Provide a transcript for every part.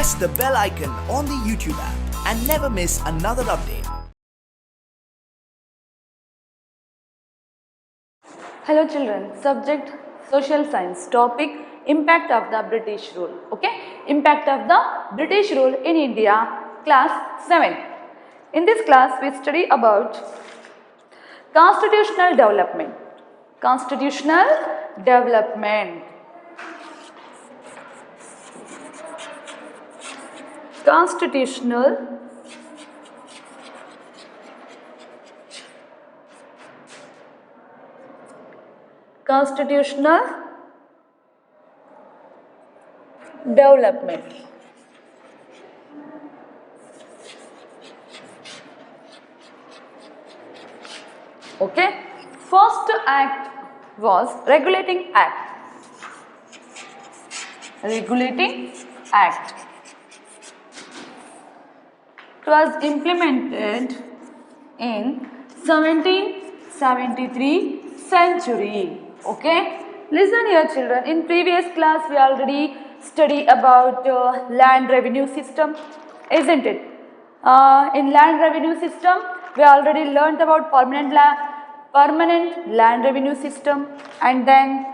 press the bell icon on the YouTube app and never miss another update. Hello children, subject social science, topic impact of the British rule. Okay, impact of the British rule in India, class 7. In this class we study about constitutional development. Constitutional development. Constitutional development. Okay, first act was Regulating Act. Regulating Act. It was implemented in 1773 century. Okay, listen here children, in previous class we already studied about land revenue system, isn't it? In land revenue system we already learnt about permanent land revenue system, and then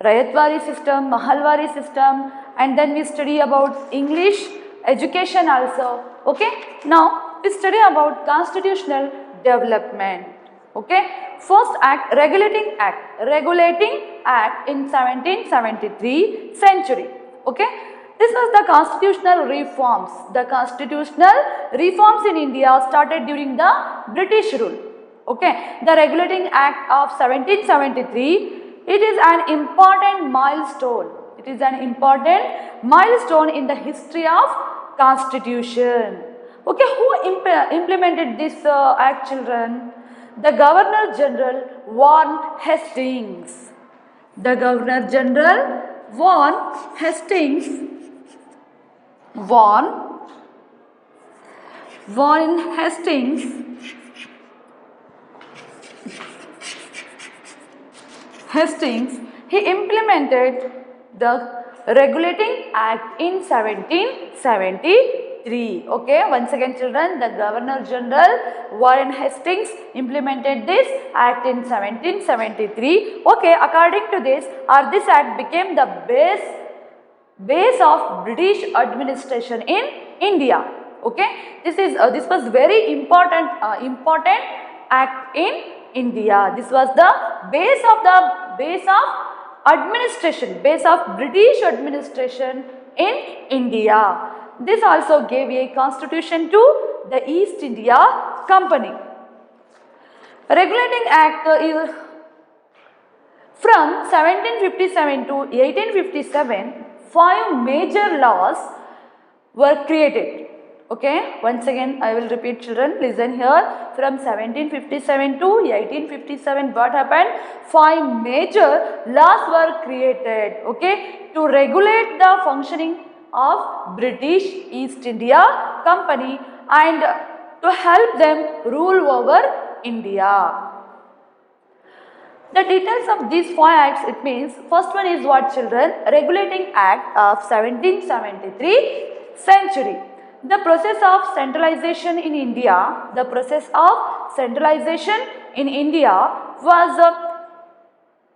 Rayatwari system, Mahalwari system, and then we study about English education also. Okay, now we study about constitutional development. Okay, first act, Regulating Act in 1773 century. Okay, this was the constitutional reforms. The constitutional reforms in India started during the British rule. Okay, the Regulating Act of 1773, it is an important milestone. It is an important milestone in the history of constitution. Okay, who implemented this act children? The Governor General Warren Hastings. The Governor General Warren Hastings. Warren Hastings he implemented the Regulating Act in 1773. Okay, once again children, the Governor General Warren Hastings implemented this act in 1773. Okay, according to this, this act became the base of British administration in India. Okay, this was very important act in India. This was the base of British administration in India. This also gave a constitution to the East India Company. Regulating Act is from 1757 to 1857, 5 major laws were created. Okay, once again I will repeat children, listen here. From 1757 to 1857, what happened? 5 major laws were created, okay, to regulate the functioning of British East India Company and to help them rule over India. The details of these 5 acts, it means, first one is what children? Regulating Act of 1773 century. The process of centralization in India, was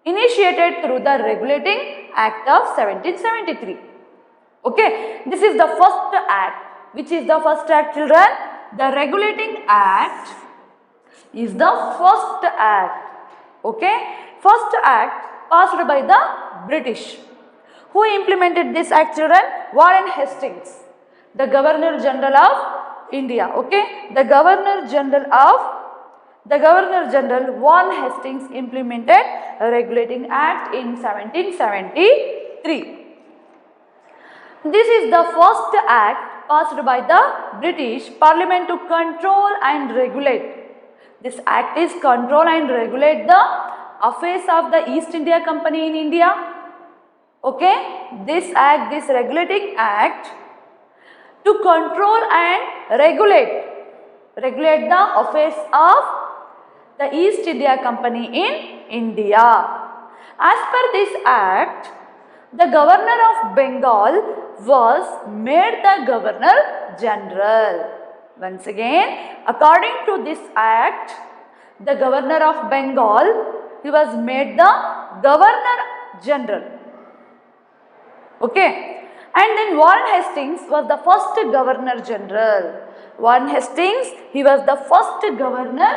initiated through the Regulating Act of 1773. Okay, this is the first act. Which is the first act children? The Regulating Act is the first act. Okay, first act passed by the British. Who implemented this act children? Warren Hastings, the Governor General of India. Okay, the Governor General Warren Hastings implemented a Regulating Act in 1773. This is the first act passed by the British Parliament to control and regulate. This act is control and regulate the affairs of the East India Company in India. Okay, this Regulating Act to control and regulate the affairs of the East India Company in India. As per this act, The governor of Bengal was made the governor general. Once again, according to this act, the governor of Bengal, he was made the governor general. Okay. And then Warren Hastings was the first governor general. Warren Hastings, he was the first governor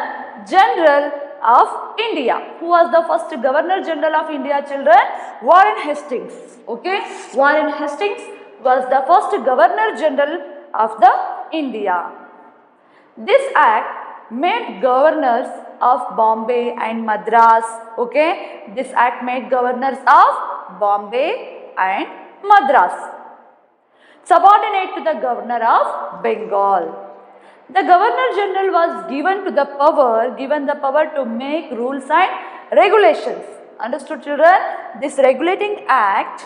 general of India. Who was the first governor general of India, children? Warren Hastings. Okay. Warren Hastings was the first governor general of the India. This act made governors of Bombay and Madras. Okay. This act made governors of Bombay and Madras subordinate to the governor of Bengal. The governor general was given the power to make rules and regulations. Understood, children? This regulating act,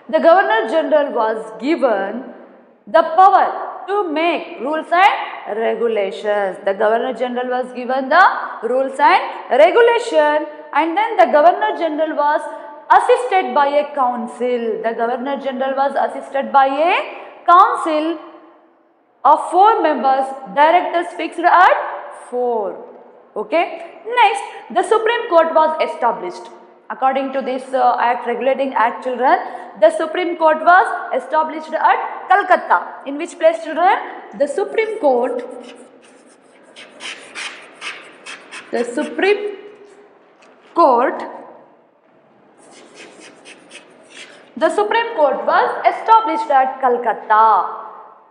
the governor general was given the power to make rules and regulations. The governor general was given the rules and regulation, and then the governor general was assisted by a council. The governor general was assisted by a council of 4 members, directors fixed at 4. Okay. Next, the Supreme Court was established. According to this regulating act, children, the Supreme Court was established at Calcutta. In which place, children? The Supreme Court was established at Calcutta.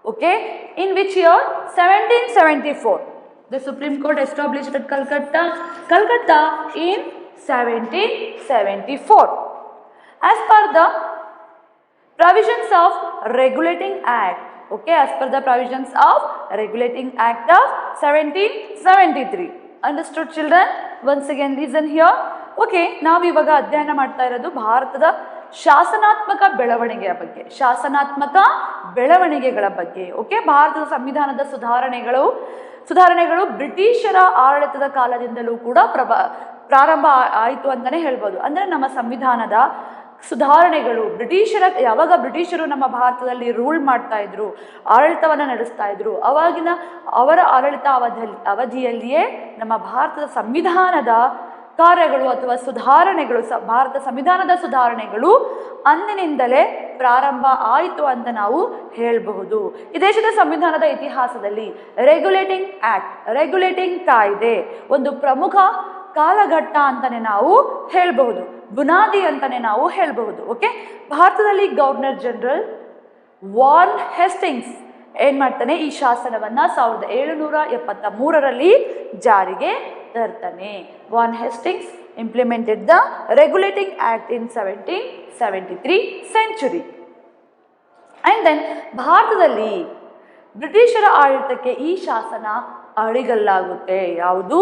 Okay. In which year? 1774. The Supreme Court established at Calcutta in 1774. As per the provisions of Regulating Act, okay, as per the provisions of Regulating Act of 1773. Understood, children? Once again listen here. Okay, ನಾವು ಇವಾಗ ಅಧ್ಯಯನ ಮಾಡ್ತಾ ಇರೋದು ಭಾರತದ ಶಾಸನಾತ್ಮಕ ಬೆಳವಣಿಗೆಗಳ ಬಗ್ಗೆ. Okay, ಭಾರತದ ಸಂವಿಧಾನದ ಸುಧಾರಣೆಗಳು ಬ್ರಿಟಿಷರ ಆಡಳಿತದ ಕಾಲದಿಂದಲೂ ಕೂಡ ಪ್ರಾರಂಭ ಆಯಿತು ಅಂತಾನೆ ಹೇಳ್ಬೋದು. ಅಂದರೆ ನಮ್ಮ ಸಂವಿಧಾನದ ಸುಧಾರಣೆಗಳು ಯಾವಾಗ ಬ್ರಿಟಿಷರು ನಮ್ಮ ಭಾರತದಲ್ಲಿ ರೂಲ್ ಮಾಡ್ತಾ ಇದ್ರು, ಆಡಳಿತವನ್ನು ನಡೆಸ್ತಾ ಇದ್ರು, ಅವರ ಆಡಳಿತ ಅವಧಿಯಲ್ಲಿಯೇ ನಮ್ಮ ಭಾರತದ ಸಂವಿಧಾನದ ಕಾರ್ಯಗಳು ಅಥವಾ ಭಾರತ ಸಂವಿಧಾನದ ಸುಧಾರಣೆಗಳು ಅಂದಿನಿಂದಲೇ ಪ್ರಾರಂಭ ಆಯಿತು ಅಂತ ನಾವು ಹೇಳಬಹುದು. ಈ ದೇಶದ ಸಂವಿಧಾನದ ಇತಿಹಾಸದಲ್ಲಿ ರೆಗ್ಯುಲೇಟಿಂಗ್ ಕಾಯ್ದೆ ಒಂದು ಪ್ರಮುಖ ಕಾಲಘಟ್ಟ ಅಂತಾನೆ ನಾವು ಹೇಳಬಹುದು, ಬುನಾದಿ ಅಂತಾನೆ ನಾವು ಹೇಳಬಹುದು. ಓಕೆ, ಭಾರತದಲ್ಲಿ ಗವರ್ನರ್ ಜನರಲ್ ವಾರ್ನ್ ಹೇಸ್ಟಿಂಗ್ಸ್ ಏನ್ ಮಾಡ್ತಾನೆ, ಈ ಶಾಸನವನ್ನ 1773ರಲ್ಲಿ ಜಾರಿಗೆ ತರ್ತಾನೆ. Warren Hastings implemented the regulating act in 1773 century. And then ಭಾರತದಲ್ಲಿ ಬ್ರಿಟಿಷರ ಆಡಳಿತಕ್ಕೆ ಈ ಶಾಸನ ಅಡಿಗಲ್ಲಾಗುತ್ತೆ. ಯಾವುದು?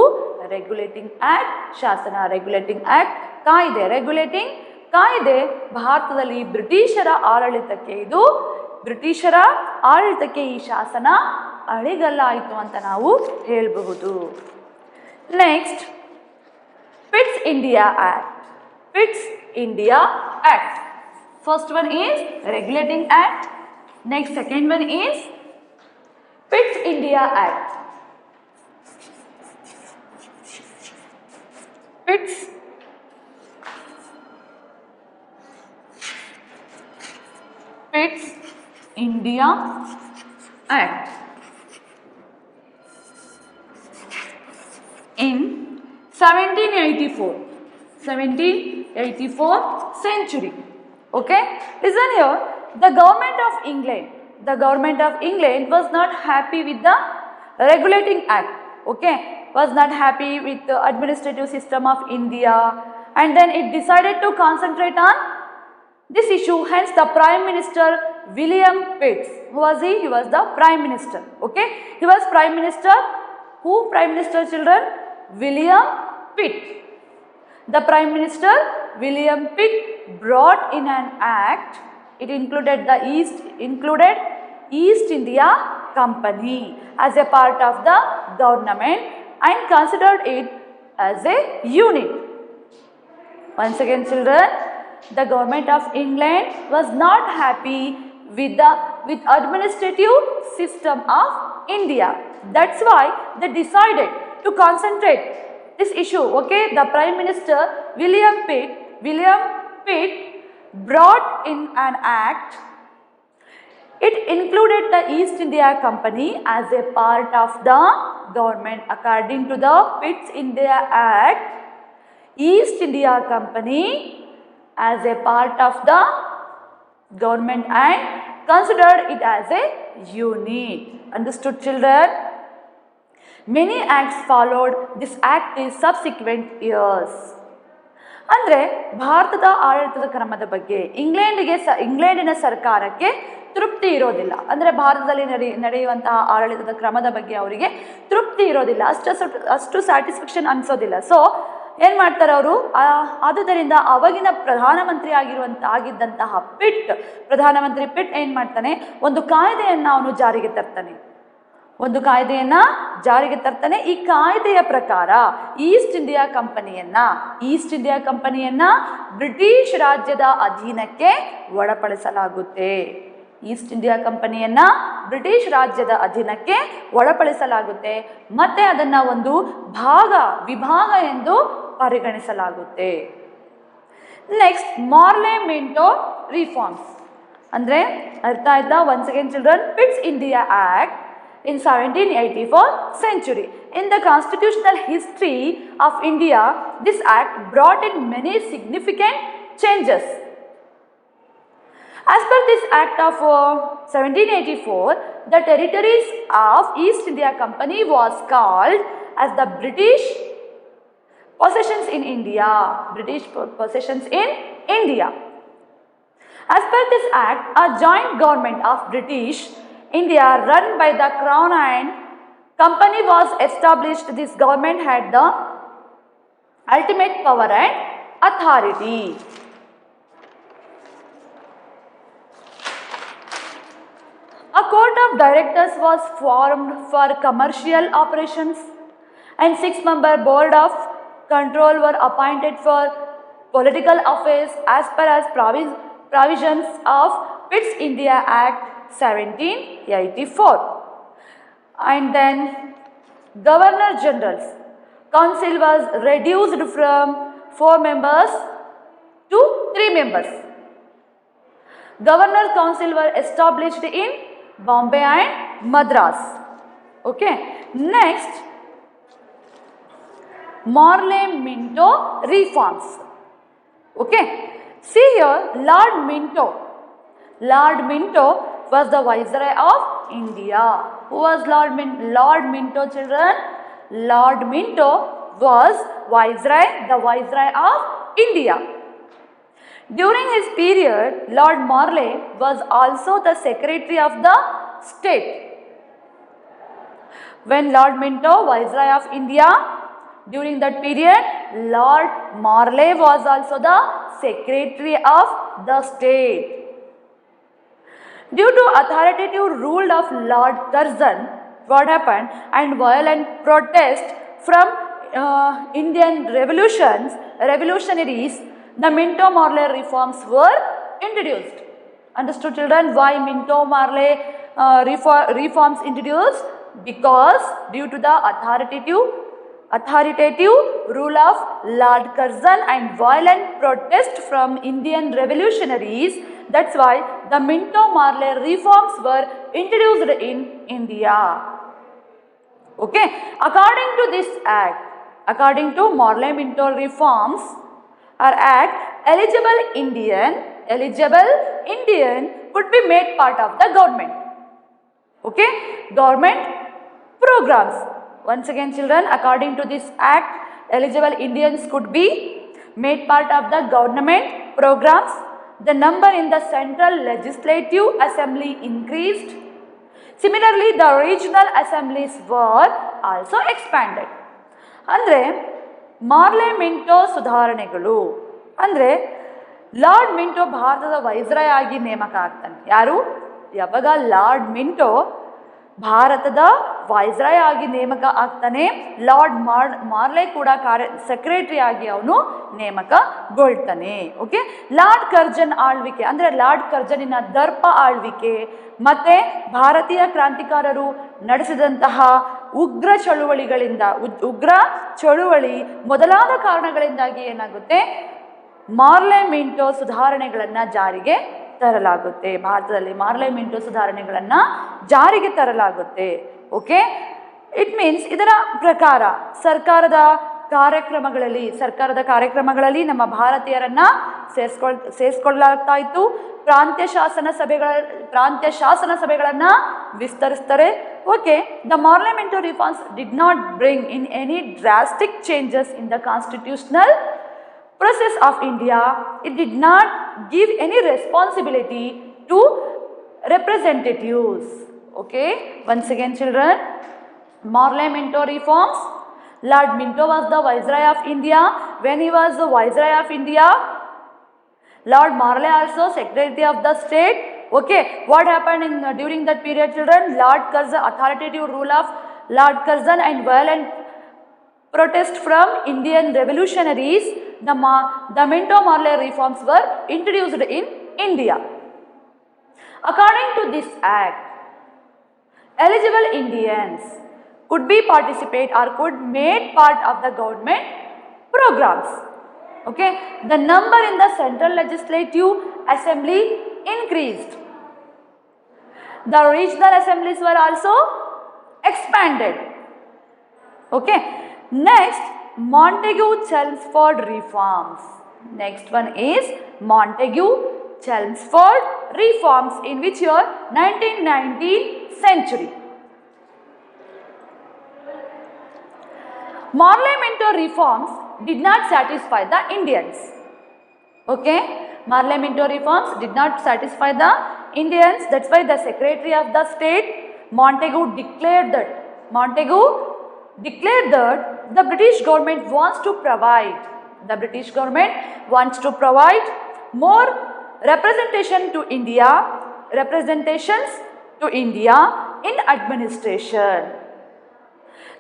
ರೆಗ್ಯುಲೇಟಿಂಗ್ ಆಕ್ಟ್ ಶಾಸನ, ರೆಗ್ಯುಲೇಟಿಂಗ್ ಆಕ್ಟ್ ಕಾಯ್ದೆ. ರೆಗ್ಯುಲೇಟಿಂಗ್ ಕಾಯ್ದೆ ಭಾರತದಲ್ಲಿ ಬ್ರಿಟಿಷರ ಆಡಳಿತಕ್ಕೆ ಈ ಶಾಸನ ಅಡಿಗಲ್ಲಾಯಿತು ಅಂತ ನಾವು ಹೇಳಬಹುದು. Next, pits India act. First one is regulating act. Next second one is pits India act. Pitt's India Act in 1784 century. Okay, listen here. The government of England was not happy with the regulating act. Okay, was not happy with the administrative system of India, and then it decided to concentrate on this issue. Hence the Prime Minister William Pitt, who was he? He was the Prime Minister. Okay, he was Prime Minister. Who Prime Minister, children? William Pitt. The Prime Minister William Pitt brought in an act. It included East India Company as a part of the government, and considered it as a unit. Once again, children, the government of England was not happy with the administrative system of India. That's why they decided to concentrate this issue. Okay, the Prime Minister William Pitt brought in an act. It included the East India Company as a part of the government. According to the Pitt's India Act, East India Company as a part of the government and considered it as a unit. Understood, children? Many acts followed this act in subsequent years. ಅಂದರೆ ಭಾರತದ ಆಡಳಿತದ ಕ್ರಮದ ಬಗ್ಗೆ ಇಂಗ್ಲೆಂಡಿನ ಸರ್ಕಾರಕ್ಕೆ ತೃಪ್ತಿ ಇರೋದಿಲ್ಲ. ಅಂದರೆ ಭಾರತದಲ್ಲಿ ನಡೆಯುವಂತಹ ಆಡಳಿತದ ಕ್ರಮದ ಬಗ್ಗೆ ಅವರಿಗೆ ತೃಪ್ತಿ ಇರೋದಿಲ್ಲ, ಅಷ್ಟು ಸ್ಯಾಟಿಸ್ಫ್ಯಾಕ್ಷನ್ ಅನಿಸೋದಿಲ್ಲ. ಸೊ ಏನು ಮಾಡ್ತಾರೆ ಅವರು, ಆದುದರಿಂದ ಅವಾಗಿನ ಆಗಿದ್ದಂತಹ ಪ್ರಧಾನಮಂತ್ರಿ ಪಿಟ್ ಏನು ಮಾಡ್ತಾನೆ, ಒಂದು ಕಾಯ್ದೆಯನ್ನು ಅವನು ಜಾರಿಗೆ ತರ್ತಾನೆ. ಈ ಕಾಯ್ದೆಯ ಪ್ರಕಾರ ಈಸ್ಟ್ ಇಂಡಿಯಾ ಕಂಪನಿಯನ್ನ ಬ್ರಿಟಿಷ್ ರಾಜ್ಯದ ಅಧೀನಕ್ಕೆ ಒಳಪಡಿಸಲಾಗುತ್ತೆ. ಮತ್ತೆ ಅದನ್ನ ಒಂದು ವಿಭಾಗ ಎಂದು ಪರಿಗಣಿಸಲಾಗುತ್ತೆ. ನೆಕ್ಸ್ಟ್, ಮಾರ್ಲೆ ಮಿಂಟೋ ರಿಫಾರ್ಮ್ಸ್ ಅಂದ್ರೆ ಅರ್ಥ ಆಯ್ತಾ? Once again children, pits India act in 1784 century. In the constitutional history of India, this act brought in many significant changes. As per this act of 1784, the territories of East India Company was called as the British possessions in India. As per this act, a joint government of British India run by the Crown and Company was established. This government had the ultimate power and authority. A court of directors was formed for commercial operations and 6-member board of control were appointed for political affairs as per as provisions of Pitt's India Act 1784. And then Governor General's Council was reduced from 4 members to 3 members. Governor's Council were established in Bombay and Madras. Okay. Next, Morley Minto reforms. Okay. See here, Lord Minto was the Viceroy of India. Who was Lord Minto, children? Lord Minto was the Viceroy of India. During his period, Lord Morley was also the Secretary of the State. When Lord Minto, Viceroy of India, during that period, Lord Morley was also the Secretary of the State. Due to authoritative rule of Lord Curzon, what happened, and violent protest from Indian revolutionaries, the Minto-Morley reforms were introduced. Understood, children? Why Minto-Morley reforms introduced? Because due to the authoritative rule of Lord Curzon and violent protest from Indian revolutionaries, that's why the Minto-Morley reforms were introduced in India. Okay, according to this act, according to Morley-Minto reforms or act, eligible Indian could be made part of the government. Okay, government programs. Once again, children, according to this act, eligible Indians could be made part of the government programs. The number in the Central Legislative Assembly increased. Similarly, the regional assemblies were also expanded. ಅಂದರೆ ಮಾರ್ಲೆ Minto ಸುಧಾರಣೆಗಳು ಅಂದರೆ lord Minto ಭಾರತದ viceroy ಆಗಿ ನೇಮಕ ಆಗ್ತಾನೆ. ಯಾರು? ಯಾವಾಗ lord Minto ಭಾರತದ ವೈಸ್ರಾಯ್ ಆಗಿ ನೇಮಕ ಆಗ್ತಾನೆ. ಲಾರ್ಡ್ ಮಾರ್ಲೆ ಕೂಡ ಸೆಕ್ರೆಟರಿ ಆಗಿ ಅವನು ನೇಮಕಗೊಳ್ತಾನೆ. ಓಕೆ, ಲಾರ್ಡ್ ಕರ್ಜನ್ ಆಳ್ವಿಕೆ ಅಂದರೆ ಲಾರ್ಡ್ ಕರ್ಜನಿನ ದರ್ಪ ಆಳ್ವಿಕೆ ಮತ್ತೆ ಭಾರತೀಯ ಕ್ರಾಂತಿಕಾರರು ನಡೆಸಿದಂತಹ ಉಗ್ರ ಚಳುವಳಿ ಮೊದಲಾದ ಕಾರಣಗಳಿಂದಾಗಿ ಏನಾಗುತ್ತೆ, ಮಾರ್ಲೆ ಮಿಂಟೋ ಸುಧಾರಣೆಗಳನ್ನು ಜಾರಿಗೆ ತರಲಾಗುತ್ತೆ. ಭಾರತದಲ್ಲಿ ಮಾರ್ಲೆ ಮಿಂಟೋ ಸುಧಾರಣೆಗಳನ್ನು ಜಾರಿಗೆ ತರಲಾಗುತ್ತೆ. ಓಕೆ, ಇಟ್ ಮೀನ್ಸ್ ಇದರ ಪ್ರಕಾರ ಸರ್ಕಾರದ ಕಾರ್ಯಕ್ರಮಗಳಲ್ಲಿ ನಮ್ಮ ಭಾರತೀಯರನ್ನ ಸೇರಿಸ್ಕೊಳ್ಳಲಾಗ್ತಾ ಇತ್ತು. ಪ್ರಾಂತ್ಯ ಶಾಸನ ಸಭೆಗಳನ್ನು ವಿಸ್ತರಿಸ್ತಾರೆ. Okay, the Morley Minto reforms did not bring in any drastic changes in the constitutional process of India. It did not give any responsibility to representatives. Okay, once again children, Marle Minto reforms. Lord Minto was the Viceroy of India. When he was the Viceroy of India, Lord Marle also Secretary of the State. Okay, what happened during that period children? Lord Curzon, authoritative rule of Lord Curzon and violent protest from Indian revolutionaries, the Minto-Marle reforms were introduced in India. According to this act, eligible Indians could made part of the government programs. Okay, the number in the Central Legislative Assembly increased. The regional assemblies were also expanded. Okay. Next, Montagu-Chelmsford reforms. Next one is Montagu-Chelmsford reforms in which year? 1919th century. Marle Minto reforms did not satisfy the Indians. Okay, Marle Minto reforms did not satisfy the Indians. That's why the Secretary of the State Montagu declared that the British government wants to provide more representations to India in administration.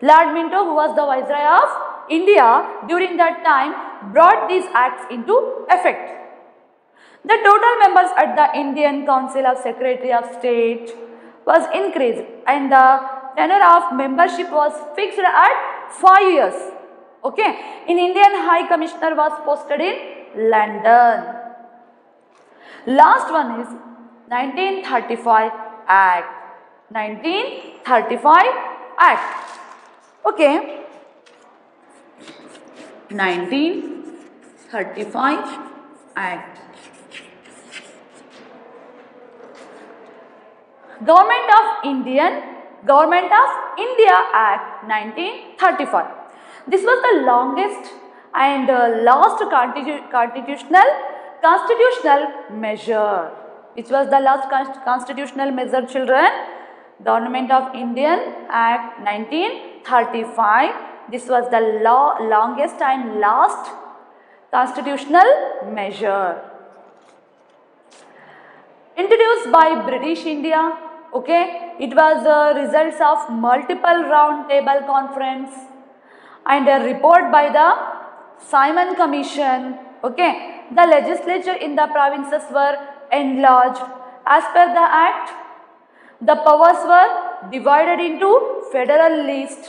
Lord Minto, who was the Viceroy of India during that time, brought these acts into effect. The total members at the Indian Council of Secretary of State was increased and the tenure of membership was fixed at 5 years. Okay, an Indian High Commissioner was posted in London. Last one is 1935 Act. 1935 Act. Okay, 1935 Act. Government of India Act 1935. This was the longest and last constitutional measure. Which was the last constitutional measure children? Government of Indian Act 1935. This was the longest and last constitutional measure. Introduced by British India. Okay, it was the results of multiple round table conference and a report by the Simon Commission. Okay, the legislature in the provinces were enlarged. As per the act, the powers were divided into federal list.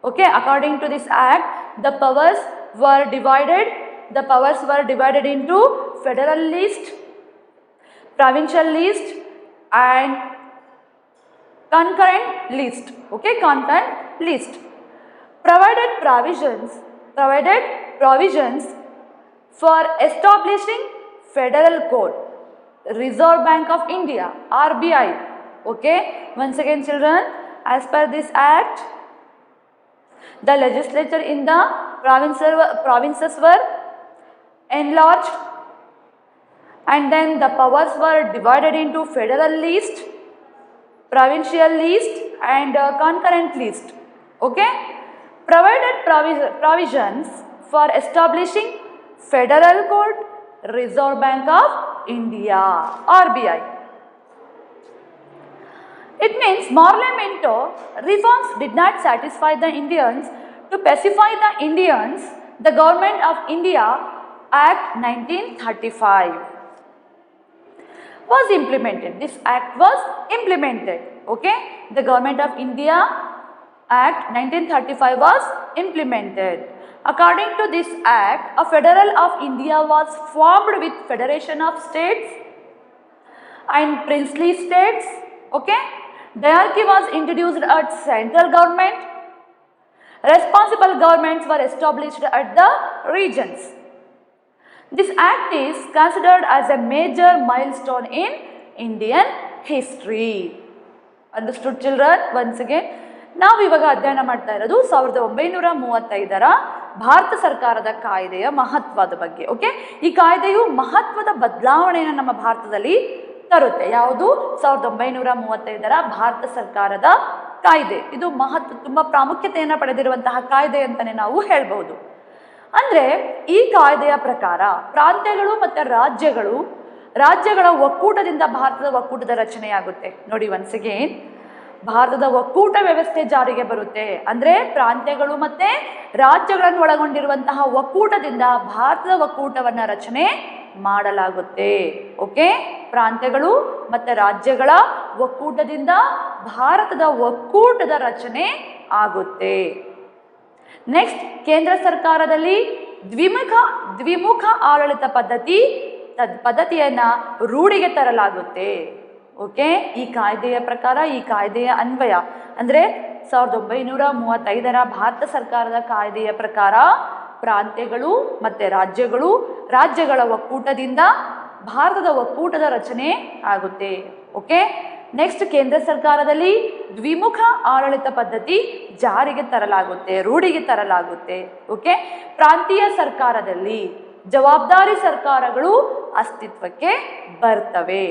Okay, according to this act, the powers were divided into federal list, provincial list and concurrent list. Okay, concurrent list. Provided provisions for establishing Federal Court, Reserve Bank of India, RBI. Okay, once again children, as per this act, the legislature in the provinces were enlarged and then the powers were divided into federal list, provincial list and concurrent list. Okay, provided provisions for establishing Federal Court, Reserve Bank of India, RBI. It means Parliamento reforms did not satisfy the Indians. To pacify the Indians, the Government of India Act 1935 was implemented. This act was implemented. Okay, the Government of India Act 1935 was implemented. According to this act, a federal of India was formed with federation of states and princely states. Okay, diarchy was introduced at central government. Responsible governments were established at the regions. This act is considered as a major milestone in Indian history. Understood, children? Once again, ನಾವು ಇವಾಗ ಅಧ್ಯಯನ ಮಾಡ್ತಾ ಇರೋದು 1935ರ ಭಾರತ ಸರ್ಕಾರದ ಕಾಯ್ದೆಯ ಮಹತ್ವದ ಬಗ್ಗೆ. Okay, ಈ ಕಾಯ್ದೆಯು ಮಹತ್ವದ ಬದಲಾವಣೆಯನ್ನು ನಮ್ಮ ಭಾರತದಲ್ಲಿ ತರುತ್ತೆ. ಯಾವುದು? 1935ರ ಭಾರತ ಸರ್ಕಾರದ ಕಾಯ್ದೆ. ಇದು ತುಂಬಾ ಪ್ರಾಮುಖ್ಯತೆಯನ್ನು ಪಡೆದಿರುವಂತಹ ಕಾಯ್ದೆ ಅಂತಾನೆ ನಾವು ಹೇಳ್ಬಹುದು. ಅಂದ್ರೆ ಈ ಕಾಯ್ದೆಯ ಪ್ರಕಾರ ಪ್ರಾಂತ್ಯಗಳು ಮತ್ತೆ ರಾಜ್ಯಗಳ ಒಕ್ಕೂಟದಿಂದ ಭಾರತದ ಒಕ್ಕೂಟದ ರಚನೆಯಾಗುತ್ತೆ. ನೋಡಿ, ಒನ್ಸ್ ಅಗೇನ್, ಭಾರತದ ಒಕ್ಕೂಟ ವ್ಯವಸ್ಥೆ ಜಾರಿಗೆ ಬರುತ್ತೆ. ಅಂದ್ರೆ ಪ್ರಾಂತ್ಯಗಳು ಮತ್ತೆ ರಾಜ್ಯಗಳನ್ನು ಒಳಗೊಂಡಿರುವಂತಹ ಒಕ್ಕೂಟದಿಂದ ಭಾರತದ ಒಕ್ಕೂಟವನ್ನ ರಚನೆ ಮಾಡಲಾಗುತ್ತೆ. ಓಕೆ, ಪ್ರಾಂತ್ಯಗಳು ಮತ್ತೆ ರಾಜ್ಯಗಳ ಒಕ್ಕೂಟದಿಂದ ಭಾರತದ ಒಕ್ಕೂಟದ ರಚನೆ ಆಗುತ್ತೆ. ನೆಕ್ಸ್ಟ್, ಕೇಂದ್ರ ಸರ್ಕಾರದಲ್ಲಿ ದ್ವಿಮುಖ ಆಡಳಿತ ಪದ್ಧತಿಯನ್ನ ರೂಢಿಗೆ ತರಲಾಗುತ್ತೆ. ಓಕೆ, ಈ ಕಾಯ್ದೆಯ ಪ್ರಕಾರ, ಈ ಕಾಯ್ದೆಯ ಅನ್ವಯ ಅಂದ್ರೆ 1935ರ ಭಾರತ ಸರ್ಕಾರದ ಕಾಯ್ದೆಯ ಪ್ರಕಾರ ಪ್ರಾಂತ್ಯಗಳು ಮತ್ತೆ ರಾಜ್ಯಗಳ ಒಕ್ಕೂಟದಿಂದ ಭಾರತದ ಒಕ್ಕೂಟದ ರಚನೆ ಆಗುತ್ತೆ. ಓಕೆ, ನೆಕ್ಸ್ಟ್, ಕೇಂದ್ರ ಸರ್ಕಾರದಲ್ಲಿ ದ್ವಿಮುಖ ಆಡಳಿತ ಪದ್ಧತಿ ಜಾರಿಗೆ ತರಲಾಗುತ್ತೆ, ರೂಢಿಗೆ ತರಲಾಗುತ್ತೆ. ಓಕೆ, ಪ್ರಾಂತೀಯ ಸರ್ಕಾರದಲ್ಲಿ ಜವಾಬ್ದಾರಿ ಸರ್ಕಾರಗಳು ಅಸ್ತಿತ್ವಕ್ಕೆ ಬರ್ತವೆ.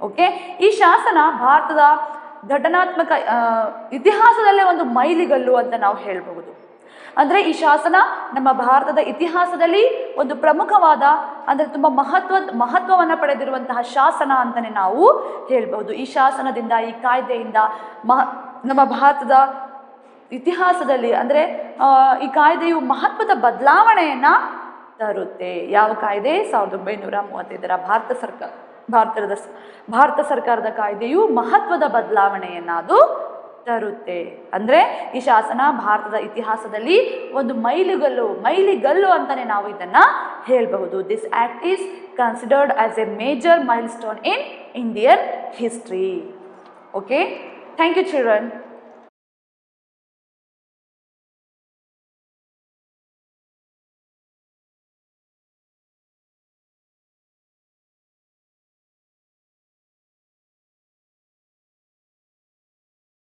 ಓಕೆ, ಈ ಶಾಸನ ಭಾರತದ ಘಟನಾತ್ಮಕ ಇತಿಹಾಸದಲ್ಲೇ ಒಂದು ಮೈಲಿಗಲ್ಲು ಅಂತ ನಾವು ಹೇಳಬಹುದು. ಅಂದರೆ ಈ ಶಾಸನ ನಮ್ಮ ಭಾರತದ ಇತಿಹಾಸದಲ್ಲಿ ಒಂದು ಪ್ರಮುಖವಾದ, ಅಂದರೆ ತುಂಬ ಮಹತ್ವವನ್ನು ಪಡೆದಿರುವಂತಹ ಶಾಸನ ಅಂತಲೇ ನಾವು ಹೇಳ್ಬಹುದು. ಈ ಶಾಸನದಿಂದ, ಈ ಕಾಯ್ದೆಯಿಂದ ನಮ್ಮ ಭಾರತದ ಇತಿಹಾಸದಲ್ಲಿ ಅಂದರೆ ಈ ಕಾಯ್ದೆಯು ಮಹತ್ವದ ಬದಲಾವಣೆಯನ್ನು ತರುತ್ತೆ. ಯಾವ ಕಾಯ್ದೆ? 1935ರ ಭಾರತ ಸರ್ಕಾರದ ಕಾಯ್ದೆಯು ಮಹತ್ವದ ಬದಲಾವಣೆಯನ್ನು ಅದು ತರುತ್ತೆ. ಅಂದರೆ ಈ ಶಾಸನ ಭಾರತದ ಇತಿಹಾಸದಲ್ಲಿ ಒಂದು ಮೈಲಿಗಲ್ಲು ಅಂತಾನೆ ನಾವು ಇದನ್ನ ಹೇಳಬಹುದು. This act is considered as a major milestone in Indian history. Okay, thank you children.